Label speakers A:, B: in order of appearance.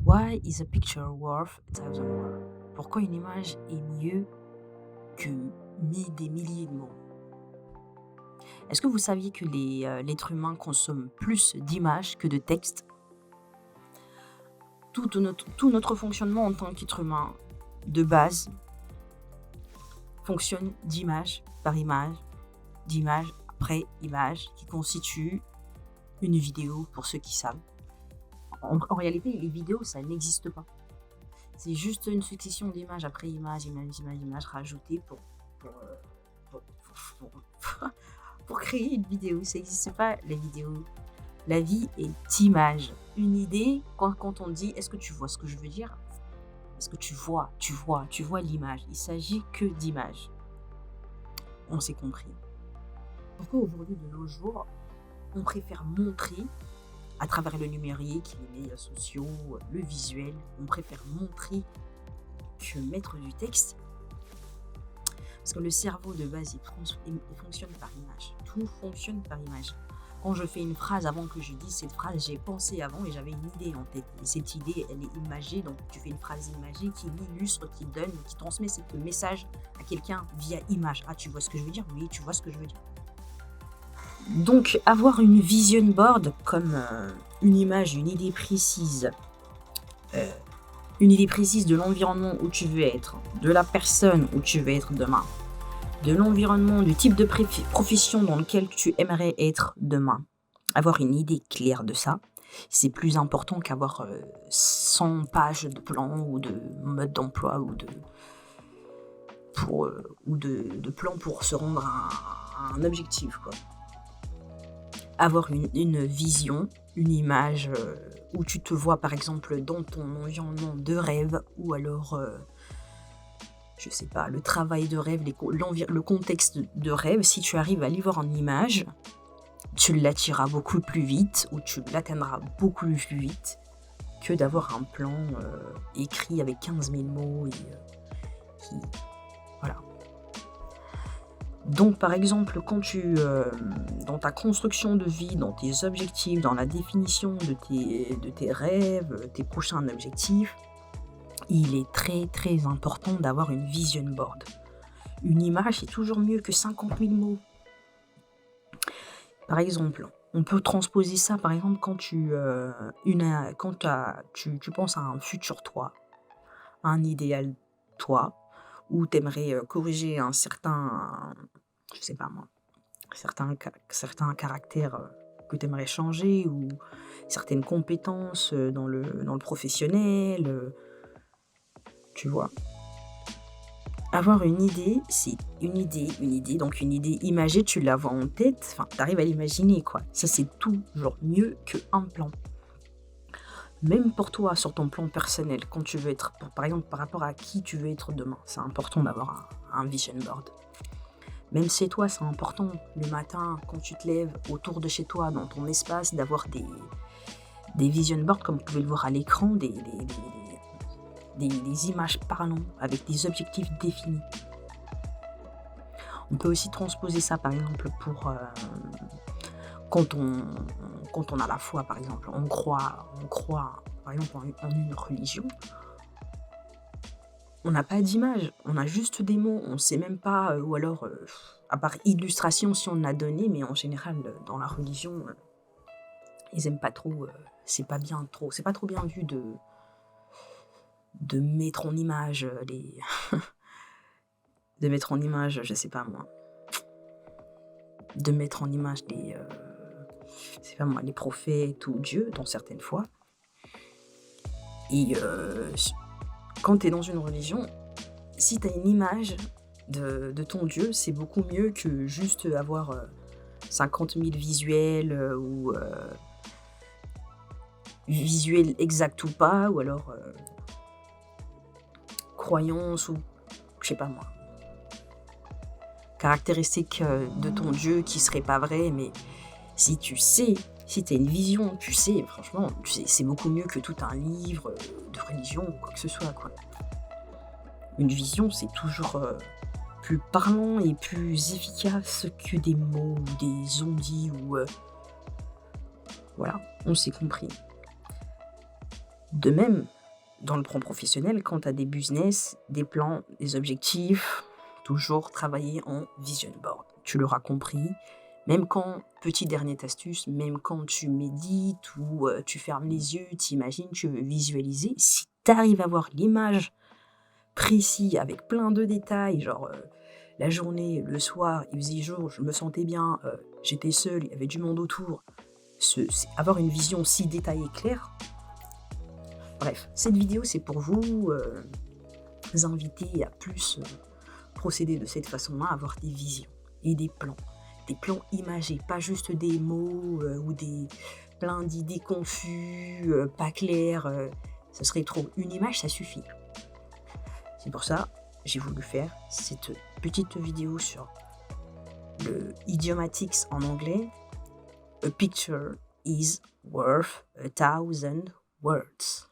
A: Why is a picture worth a thousand words? Pourquoi une image est mieux que des milliers de mots? Est-ce que vous saviez que l'être humain consomme plus d'images que de textes? Tout notre fonctionnement en tant qu'être humain, de base, fonctionne d'image par image, d'image après image, qui constitue une vidéo, pour ceux qui savent. En réalité, les vidéos, ça n'existe pas. C'est juste une succession d'images après images rajoutées pour, euh, pour- pour créer une vidéo. Ça n'existe pas, la vidéo. La vie est image. Une idée, quand on dit, est-ce que tu vois ce que je veux dire? Est-ce que tu vois l'image? Il s'agit que d'images. On s'est compris. Pourquoi aujourd'hui, de nos jours, on préfère montrer, à travers le numérique, les médias sociaux, le visuel, on préfère montrer que mettre du texte? Parce que le cerveau, de base, il fonctionne par image. Tout fonctionne par image. Quand je fais une phrase, avant que je dise cette phrase, j'ai pensé avant et j'avais une idée en tête. Et cette idée, elle est imagée, donc tu fais une phrase imagée qui l'illustre, qui donne, qui transmet ce message à quelqu'un via image. Ah, tu vois ce que je veux dire? Oui, tu vois ce que je veux dire. Donc, avoir une vision board comme une image, une idée précise de l'environnement où tu veux être, de la personne où tu veux être demain, de l'environnement, du type de profession dans lequel tu aimerais être demain. Avoir une idée claire de ça, c'est plus important qu'avoir 100 pages de plans ou de mode d'emploi ou de plans pour se rendre à un objectif, quoi. Avoir une vision, une image où tu te vois par exemple dans ton environnement de rêve ou alors je sais pas, le travail de rêve, le contexte de rêve. Si tu arrives à y voir en image, tu l'attireras beaucoup plus vite ou tu l'atteindras beaucoup plus vite que d'avoir un plan écrit avec 15 000 mots voilà. Donc par exemple, quand dans ta construction de vie, dans tes objectifs, dans la définition de tes rêves, tes prochains objectifs, il est très très important d'avoir une vision board. Une image, c'est toujours mieux que 50 000 mots. Par exemple, on peut transposer ça, par exemple, quand tu penses à un futur toi, à un idéal toi, où tu aimerais corriger un certain, je sais pas moi, certains caractères que tu aimerais changer ou certaines compétences dans le professionnel, tu vois. Avoir une idée, c'est une idée, donc une idée imagée, tu la vois en tête, enfin, tu arrives à l'imaginer, quoi. Ça, c'est toujours mieux qu'un plan. Même pour toi, sur ton plan personnel, quand tu veux être, par exemple, par rapport à qui tu veux être demain, c'est important d'avoir un vision board. Même chez toi, c'est important, le matin, quand tu te lèves, autour de chez toi, dans ton espace, d'avoir des vision boards, comme vous pouvez le voir à l'écran, des images parlantes, avec des objectifs définis. On peut aussi transposer ça, par exemple, pour quand on a la foi, par exemple, on croit par exemple, en une religion. On n'a pas d'image, on a juste des mots, on ne sait même pas, ou alors, à part illustration si on en a donné, mais en général, dans la religion, ils aiment pas trop, c'est pas trop bien vu de mettre en image de mettre en image, je sais pas moi, de mettre en image les prophètes ou Dieu, dans certaines fois. Et quand tu es dans une religion, si tu as une image de ton Dieu, c'est beaucoup mieux que juste avoir 50 000 visuels ou visuels exacts ou pas, ou alors croyances ou je sais pas moi, caractéristiques de ton Dieu qui seraient pas vraies, mais si tu sais, si tu as une vision, tu sais, franchement, c'est beaucoup mieux que tout un livre de religion ou quoi que ce soit, quoi. Une vision, c'est toujours plus parlant et plus efficace que des mots ou des zombies ou... voilà, on s'est compris. De même, dans le plan professionnel, quand tu as des business, des plans, des objectifs, toujours travailler en vision board. Tu l'auras compris, même quand, petite dernière astuce, même quand tu médites ou tu fermes les yeux, t'imagines, tu veux visualiser, si tu arrives à voir l'image précise avec plein de détails, genre la journée, le soir, il faisait jour, je me sentais bien, j'étais seule, il y avait du monde autour, avoir une vision si détaillée et claire. Bref, cette vidéo, c'est pour vous inviter à plus procéder de cette façon-là, avoir des visions et des plans imagés, pas juste des mots ou plein d'idées confus, pas claires, ce serait trop. Une image, ça suffit. C'est pour ça j'ai voulu faire cette petite vidéo sur le idiomatics en anglais. A picture is worth 1,000 words.